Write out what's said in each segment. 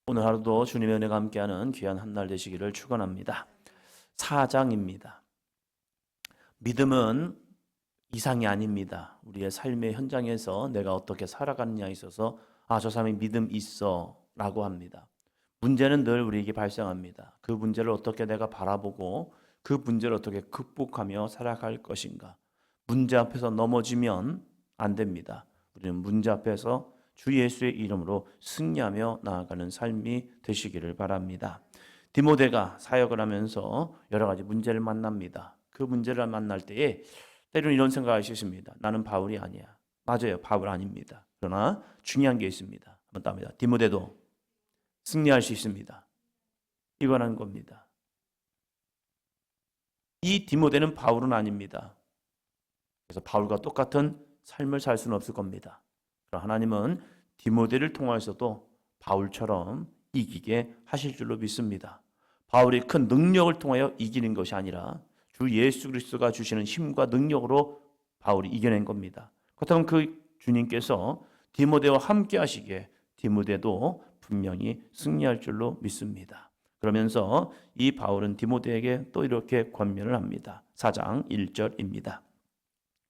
오늘 하루도 주님의 은혜가 함께하는 귀한 한 날 되시기를 축원합니다. 4장입니다. 믿음은 이상이 아닙니다. 우리의 삶의 현장에서 내가 어떻게 살아가느냐에 있어서 저 사람이 믿음 있어 라고 합니다. 문제는 늘 우리에게 발생합니다. 그 문제를 어떻게 내가 바라보고 그 문제를 어떻게 극복하며 살아갈 것인가. 문제 앞에서 넘어지면 안 됩니다. 우리는 문제 앞에서 주 예수의 이름으로 승리하며 나아가는 삶이 되시기를 바랍니다. 디모데가 사역을 하면서 여러 가지 문제를 만납니다. 그 문제를 만날 때에 때로는 이런 생각을 하십니다. 나는 바울이 아니야. 맞아요. 바울 아닙니다. 그러나 중요한 게 있습니다. 한번 답니다. 디모데도 승리할 수 있습니다. 이거라는 겁니다. 이 디모데는 바울은 아닙니다. 그래서 바울과 똑같은 삶을 살 수는 없을 겁니다. 하나님은 디모데를 통하여서도 바울처럼 이기게 하실 줄로 믿습니다. 바울이 큰 능력을 통하여 이기는 것이 아니라 주 예수 그리스도가 주시는 힘과 능력으로 바울이 이겨낸 겁니다. 그렇다면 그 주님께서 디모데와 함께 하시기에 디모데도 분명히 승리할 줄로 믿습니다. 그러면서 이 바울은 디모데에게 또 이렇게 권면을 합니다. 4장 1절입니다.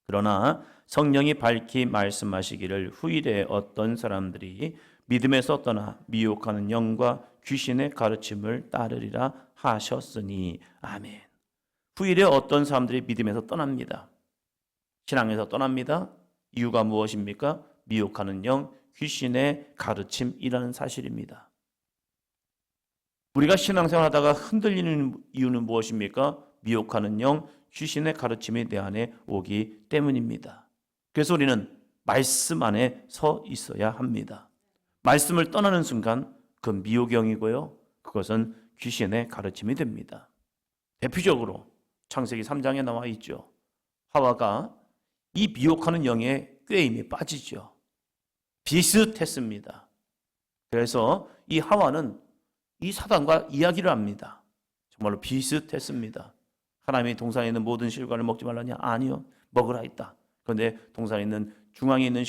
그러나 성령이 밝히 말씀하시기를 후일에 어떤 사람들이 믿음에서 떠나 미혹하는 영과 귀신의 가르침을 따르리라 하셨으니 아멘. 후일에 어떤 사람들이 믿음에서 떠납니다. 신앙에서 떠납니다. 이유가 무엇입니까? 미혹하는 영, 귀신의 가르침이라는 사실입니다. 우리가 신앙생활 하다가 흔들리는 이유는 무엇입니까? 미혹하는 영, 귀신의 가르침이 내 안에 오기 때문입니다. 그래서 우리는 말씀 안에 서 있어야 합니다. 말씀을 떠나는 순간 그 미혹영이고요. 그것은 귀신의 가르침이 됩니다. 대표적으로 창세기 3장에 나와 있죠. 하와가 이 미혹하는 영의 꾀임에 빠지죠. 비슷했습니다. 그래서 이 하와는 이 사단과 이야기를 합니다. 정말로 비슷했습니다. 하나님이 동산에 있는 모든 실과를 먹지 말라냐? 아니요. 먹으라 했다. 그런데 동산에 있는 중앙에 있는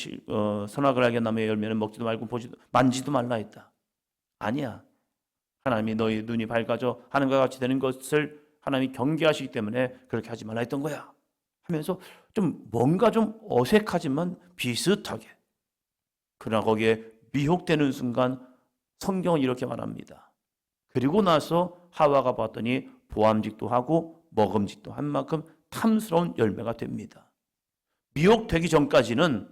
선악을 알게 나무의 열매는 먹지도 말고 만지도 말라 했다. 아니야. 하나님이 너희 눈이 밝아져 하늘과 같이 되는 것을 하나님이 경계하시기 때문에 그렇게 하지 말라 했던 거야. 하면서 좀 뭔가 좀 어색하지만 비슷하게. 그러나 거기에 미혹되는 순간 성경은 이렇게 말합니다. 그리고 나서 하와가 봤더니 보암직도 하고 먹음직도 한 만큼 탐스러운 열매가 됩니다. 미혹되기 전까지는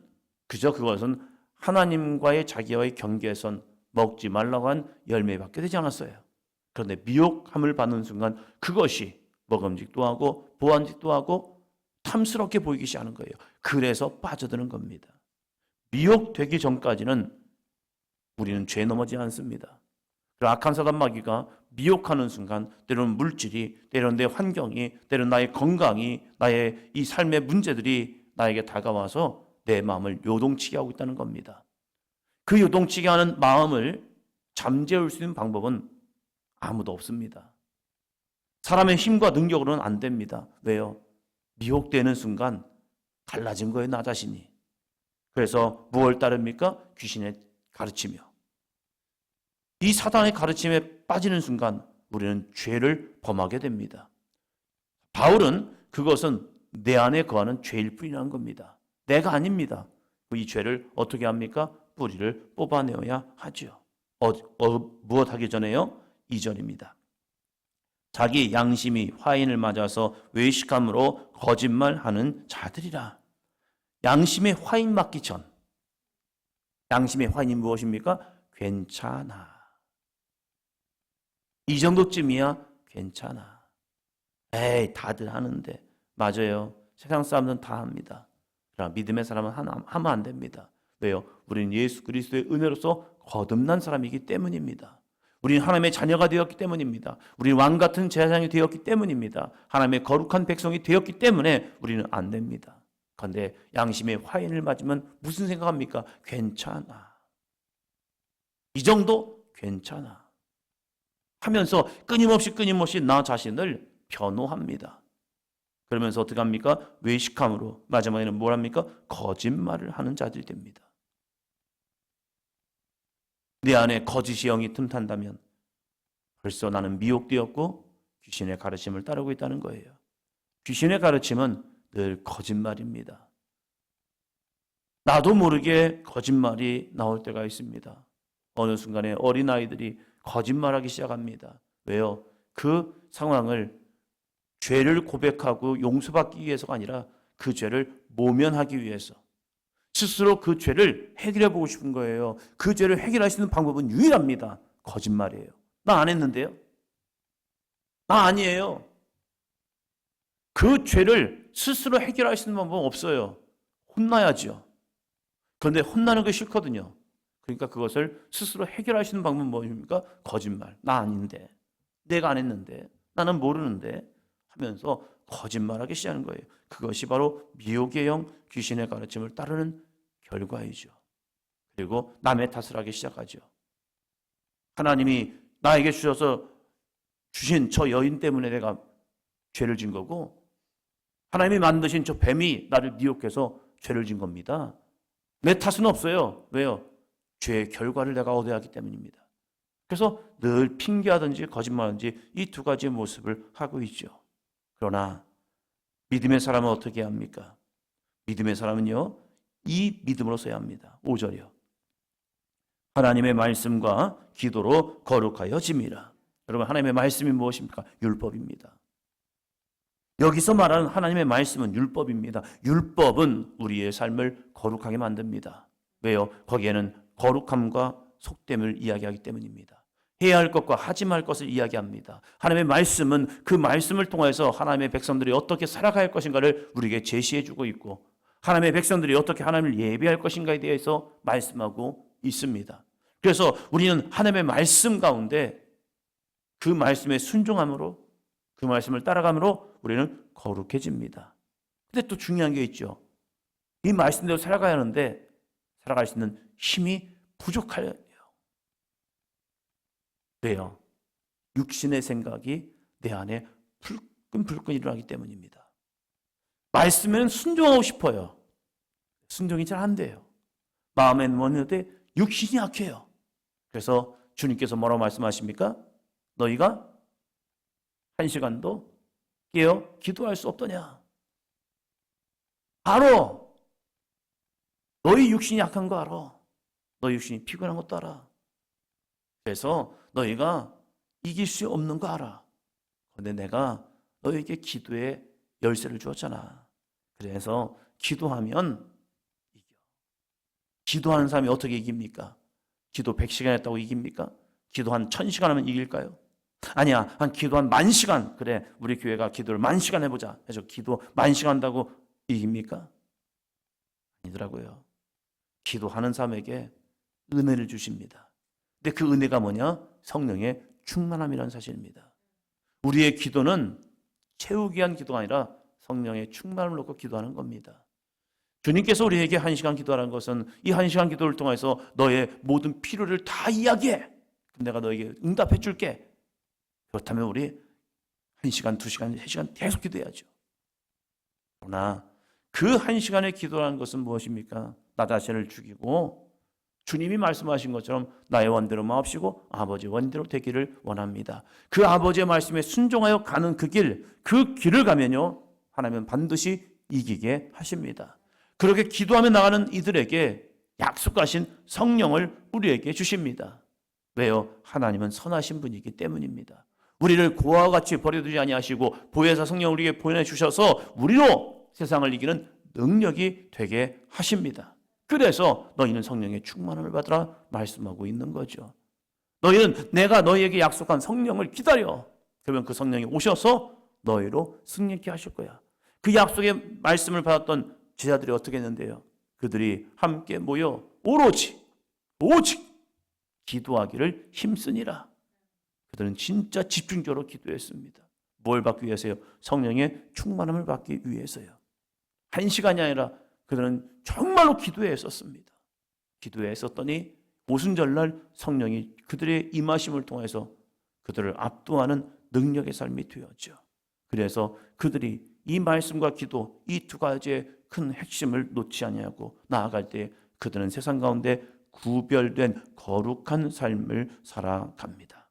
그저 그것은 하나님과의 자기와의 경계선 먹지 말라고 한 열매밖에 되지 않았어요. 그런데 미혹함을 받는 순간 그것이 먹음직도 하고 보암직도 하고 탐스럽게 보이기 시작하는 거예요. 그래서 빠져드는 겁니다. 미혹되기 전까지는 우리는 죄 넘어지지 않습니다. 그 악한 사단 마귀가 미혹하는 순간 때로는 물질이, 때로는 내 환경이, 때로는 나의 건강이, 나의 이 삶의 문제들이 나에게 다가와서 내 마음을 요동치게 하고 있다는 겁니다. 그 요동치게 하는 마음을 잠재울 수 있는 방법은 아무도 없습니다. 사람의 힘과 능력으로는 안 됩니다. 왜요? 미혹되는 순간 갈라진 거예요, 나 자신이. 그래서 무엇을 따릅니까? 귀신의 가르치며. 이 사단의 가르침에 빠지는 순간 우리는 죄를 범하게 됩니다. 바울은 그것은 내 안에 거하는 죄일 뿐이라는 겁니다. 내가 아닙니다. 이 죄를 어떻게 합니까? 뿌리를 뽑아내어야 하죠. 무엇 하기 전에요? 2절입니다. 자기 양심이 화인을 맞아서 외식함으로 거짓말하는 자들이라. 양심의 화인 맞기 전. 양심의 화인이 무엇입니까? 괜찮아. 이 정도쯤이야 괜찮아. 에이, 다들 하는데. 맞아요. 세상 사람들은 다 합니다. 그러나 믿음의 사람은 하면 안 됩니다. 왜요? 우리는 예수 그리스도의 은혜로서 거듭난 사람이기 때문입니다. 우리는 하나님의 자녀가 되었기 때문입니다. 우리는 왕같은 제사장이 되었기 때문입니다. 하나님의 거룩한 백성이 되었기 때문에 우리는 안 됩니다. 그런데 양심의 화인을 맞으면 무슨 생각합니까? 괜찮아. 이 정도 괜찮아. 하면서 끊임없이 나 자신을 변호합니다. 그러면서 어떻게 합니까? 외식함으로 마지막에는 뭘 합니까? 거짓말을 하는 자들이 됩니다. 내 안에 거짓의 영이 틈탄다면 벌써 나는 미혹되었고 귀신의 가르침을 따르고 있다는 거예요. 귀신의 가르침은 늘 거짓말입니다. 나도 모르게 거짓말이 나올 때가 있습니다. 어느 순간에 어린아이들이 거짓말하기 시작합니다. 왜요? 그 상황을 죄를 고백하고 용서받기 위해서가 아니라 그 죄를 모면하기 위해서 스스로 그 죄를 해결해 보고 싶은 거예요. 그 죄를 해결할 수 있는 방법은 유일합니다. 거짓말이에요. 나 안 했는데요. 나 아니에요. 그 죄를 스스로 해결할 수 있는 방법은 없어요. 혼나야죠. 그런데 혼나는 게 싫거든요. 그러니까 그것을 스스로 해결할 수 있는 방법은 뭐입니까? 거짓말. 나 아닌데. 내가 안 했는데. 나는 모르는데. 하면서 거짓말하기 시작하는 거예요. 그것이 바로 미혹의 영, 귀신의 가르침을 따르는 결과이죠. 그리고 남의 탓을 하기 시작하죠. 하나님이 나에게 주신 저 여인 때문에 내가 죄를 진 거고, 하나님이 만드신 저 뱀이 나를 미혹해서 죄를 진 겁니다. 내 탓은 없어요. 왜요? 죄의 결과를 내가 얻어야 하기 때문입니다. 그래서 늘 핑계하든지 거짓말하든지 이 두 가지 모습을 하고 있죠. 그러나 믿음의 사람은 어떻게 합니까? 믿음의 사람은요, 이 믿음으로 써야 합니다. 5절이요. 하나님의 말씀과 기도로 거룩하여짐이라. 여러분, 하나님의 말씀이 무엇입니까? 율법입니다. 여기서 말하는 하나님의 말씀은 율법입니다. 율법은 우리의 삶을 거룩하게 만듭니다. 왜요? 거기에는 거룩함과 속됨을 이야기하기 때문입니다. 해야 할 것과 하지 말 것을 이야기합니다. 하나님의 말씀은 그 말씀을 통해서 하나님의 백성들이 어떻게 살아가야 할 것인가를 우리에게 제시해 주고 있고, 하나님의 백성들이 어떻게 하나님을 예배할 것인가에 대해서 말씀하고 있습니다. 그래서 우리는 하나님의 말씀 가운데 그 말씀에 순종함으로, 그 말씀을 따라감으로 우리는 거룩해집니다. 근데 또 중요한 게 있죠. 이 말씀대로 살아가야 하는데 살아갈 수 있는 힘이 부족해요. 왜요? 육신의 생각이 내 안에 불끈불끈 일어나기 때문입니다. 말씀에는 순종하고 싶어요. 순종이 잘 안 돼요. 마음엔 원하는데 육신이 약해요. 그래서 주님께서 뭐라고 말씀하십니까? 너희가 1시간도 깨어 기도할 수 없더냐? 알아. 너희 육신이 약한 거 알아. 너희 육신이 피곤한 것도 알아. 그래서 너희가 이길 수 없는 거 알아. 그런데 내가 너희에게 기도의 열쇠를 주었잖아. 그래서 기도하면 이겨. 기도하는 사람이 어떻게 이깁니까? 기도 100시간 했다고 이깁니까? 기도 한 1000시간 하면 이길까요? 아니야, 한 기도 한 10,000시간. 그래, 우리 교회가 기도를 10,000시간 해보자 해서 기도 10,000시간 한다고 이깁니까? 아니더라고요. 기도하는 사람에게 은혜를 주십니다. 근데 그 은혜가 뭐냐? 성령의 충만함이라는 사실입니다. 우리의 기도는 채우기 위한 기도가 아니라 성령의 충만함을 놓고 기도하는 겁니다. 주님께서 우리에게 1시간 기도하라는 것은 이 1시간 기도를 통해서 너의 모든 필요를 다 이야기해. 내가 너에게 응답해 줄게. 그렇다면 우리 1시간, 2시간, 3시간 계속 기도해야죠. 그러나 그 1시간의 기도라는 것은 무엇입니까? 나 자신을 죽이고 주님이 말씀하신 것처럼 나의 원대로 마옵시고 아버지 원대로 되기를 원합니다. 그 아버지의 말씀에 순종하여 가는 그 길을 가면요, 하나님은 반드시 이기게 하십니다. 그렇게 기도하며 나가는 이들에게 약속하신 성령을 우리에게 주십니다. 왜요? 하나님은 선하신 분이기 때문입니다. 우리를 고아와 같이 버려두지 아니하시고 보혜사 성령을 우리에게 보내주셔서 우리로 세상을 이기는 능력이 되게 하십니다. 그래서 너희는 성령의 충만함을 받으라 말씀하고 있는 거죠. 너희는 내가 너희에게 약속한 성령을 기다려. 그러면 그 성령이 오셔서 너희로 승리케 하실 거야. 그 약속의 말씀을 받았던 제자들이 어떻게 했는데요? 그들이 함께 모여 오직 기도하기를 힘쓰니라. 그들은 진짜 집중적으로 기도했습니다. 뭘 받기 위해서요? 성령의 충만함을 받기 위해서요. 1시간이 아니라 그들은 정말로 기도했었습니다. 기도했었더니 오순절날 성령이 그들의 임하심을 통해서 그들을 압도하는 능력의 삶이 되었죠. 그래서 그들이 이 말씀과 기도, 이 두 가지의 큰 핵심을 놓지 아니하고 나아갈 때 그들은 세상 가운데 구별된 거룩한 삶을 살아갑니다.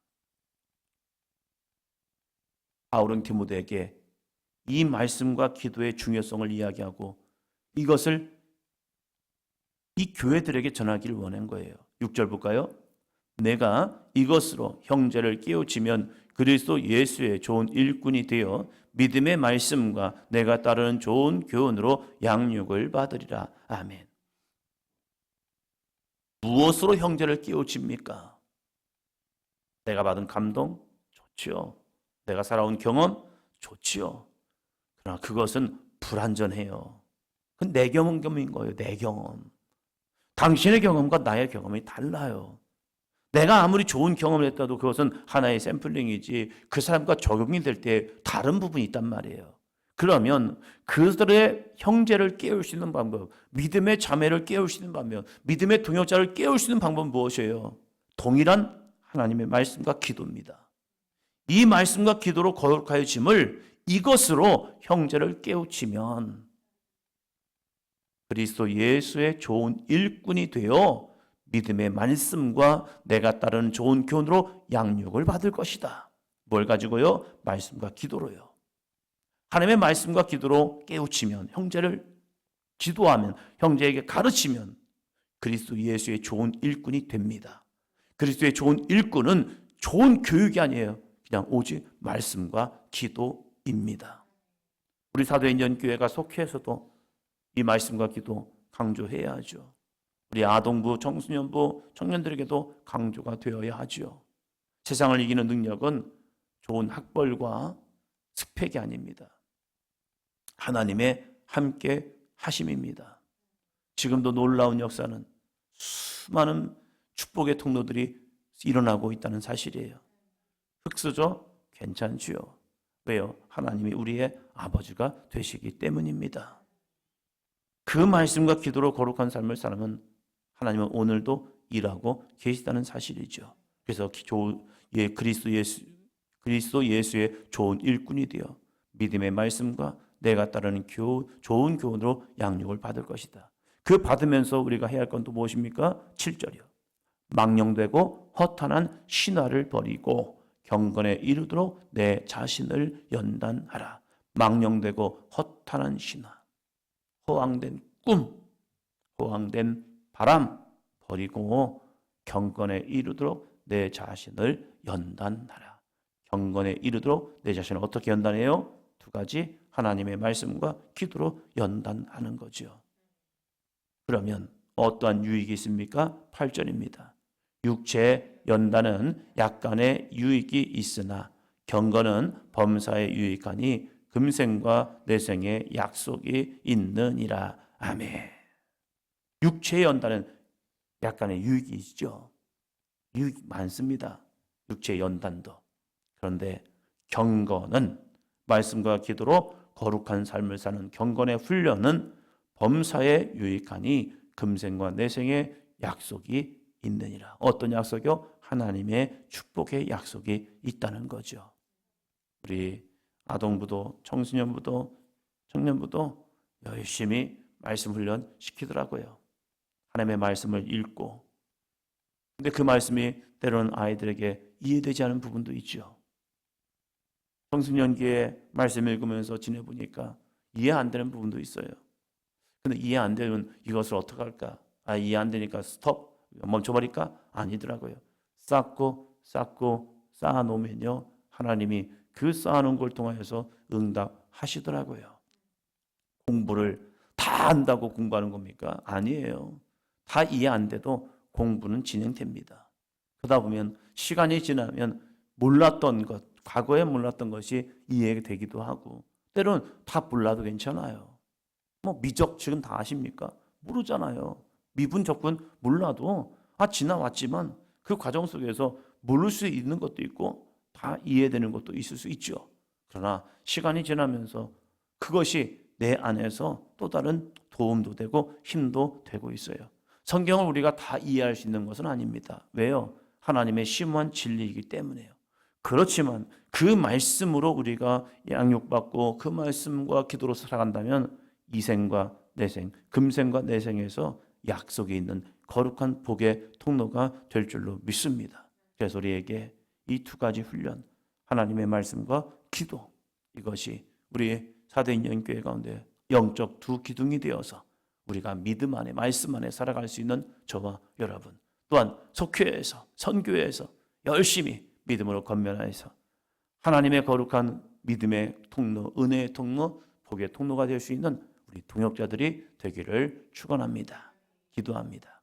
바울은 디모데에게 이 말씀과 기도의 중요성을 이야기하고 이것을 이 교회들에게 전하기를 원한 거예요. 6절 볼까요? 내가 이것으로 형제를 깨우치면 그리스도 예수의 좋은 일꾼이 되어 믿음의 말씀과 내가 따르는 좋은 교훈으로 양육을 받으리라. 아멘. 무엇으로 형제를 깨우칩니까? 내가 받은 감동? 좋지요. 내가 살아온 경험? 좋지요. 그러나 그것은 불완전해요. 그건 내 경험인 거예요. 내 경험. 당신의 경험과 나의 경험이 달라요. 내가 아무리 좋은 경험을 했다도 그것은 하나의 샘플링이지 그 사람과 적용이 될 때 다른 부분이 있단 말이에요. 그러면 그들의 형제를 깨울 수 있는 방법, 믿음의 자매를 깨울 수 있는 방법, 믿음의 동역자를 깨울 수 있는 방법은 무엇이에요? 동일한 하나님의 말씀과 기도입니다. 이 말씀과 기도로 거룩하여짐을 이것으로 형제를 깨우치면 그리스도 예수의 좋은 일꾼이 되어 믿음의 말씀과 내가 따르는 좋은 교훈으로 양육을 받을 것이다. 뭘 가지고요? 말씀과 기도로요. 하나님의 말씀과 기도로 깨우치면, 형제를 지도하면, 형제에게 가르치면 그리스도 예수의 좋은 일꾼이 됩니다. 그리스도의 좋은 일꾼은 좋은 교육이 아니에요. 그냥 오직 말씀과 기도입니다. 우리 사도행전 교회가 속해서도 이 말씀과 기도 강조해야 하죠. 우리 아동부, 청소년부, 청년들에게도 강조가 되어야 하죠. 세상을 이기는 능력은 좋은 학벌과 스펙이 아닙니다. 하나님의 함께 하심입니다. 지금도 놀라운 역사는 수많은 축복의 통로들이 일어나고 있다는 사실이에요. 흑수저 괜찮지요. 왜요? 하나님이 우리의 아버지가 되시기 때문입니다. 그 말씀과 기도로 거룩한 삶을 사람은 하나님은 오늘도 일하고 계시다는 사실이죠. 그래서 그리스도 예수의 좋은 일꾼이 되어 믿음의 말씀과 내가 따르는 좋은 교훈으로 양육을 받을 것이다. 그 받으면서 우리가 해야 할 건 또 무엇입니까? 7절이요. 망령되고 허탄한 신화를 버리고 경건에 이르도록 내 자신을 연단하라. 망령되고 허탄한 신화, 허황된 꿈, 허황된 바람 버리고 경건에 이르도록 내 자신을 연단하라. 경건에 이르도록 내 자신을 어떻게 연단해요? 두 가지, 하나님의 말씀과 기도로 연단하는 거죠. 그러면 어떠한 유익이 있습니까? 8절입니다. 육체의 연단은 약간의 유익이 있으나 경건은 범사에 유익하니 금생과 내생의 약속이 있느니라. 아멘. 육체의 연단은 약간의 유익이 있죠. 유익이 많습니다. 육체의 연단도. 그런데 경건은 말씀과 기도로 거룩한 삶을 사는 경건의 훈련은 범사에 유익하니 금생과 내생의 약속이 있느니라. 어떤 약속이요? 하나님의 축복의 약속이 있다는 거죠. 우리 아동부도 청소년부도 청년부도 열심히 말씀 훈련 시키더라고요. 하나님의 말씀을 읽고. 근데 그 말씀이 때로는 아이들에게 이해되지 않은 부분도 있죠. 청소년기에 말씀 읽으면서 지내보니까 이해 안 되는 부분도 있어요. 근데 이해 안 되면 이것을 어떻게 할까? 이해 안 되니까 스톱, 멈춰버릴까? 아니더라고요. 쌓고 쌓아놓으면요, 하나님이 그 쌓아놓은 걸 통해서 응답하시더라고요. 공부를 다 안다고 공부하는 겁니까? 아니에요. 다 이해 안 돼도 공부는 진행됩니다. 그러다 보면 시간이 지나면 몰랐던 것, 과거에 몰랐던 것이 이해되기도 하고, 때로는 다 몰라도 괜찮아요. 미적 지금 다 아십니까? 모르잖아요. 미분, 적분 몰라도 지나왔지만 그 과정 속에서 모를 수 있는 것도 있고 다 이해되는 것도 있을 수 있죠. 그러나 시간이 지나면서 그것이 내 안에서 또 다른 도움도 되고 힘도 되고 있어요. 성경을 우리가 다 이해할 수 있는 것은 아닙니다. 왜요? 하나님의 심오한 진리이기 때문에요. 그렇지만 그 말씀으로 우리가 양육받고 그 말씀과 기도로 살아간다면 이생과 내생, 금생과 내생에서 약속이 있는 거룩한 복의 통로가 될 줄로 믿습니다. 그래서 우리에게 이 두 가지 훈련, 하나님의 말씀과 기도, 이것이 우리 사도인연 교회 가운데 영적 두 기둥이 되어서 우리가 믿음 안에, 말씀 안에 살아갈 수 있는 저와 여러분, 또한 속회에서, 선교회에서 열심히 믿음으로 건면하여서 하나님의 거룩한 믿음의 통로, 은혜의 통로, 복의 통로가 될 수 있는 우리 동역자들이 되기를 축원합니다. 기도합니다.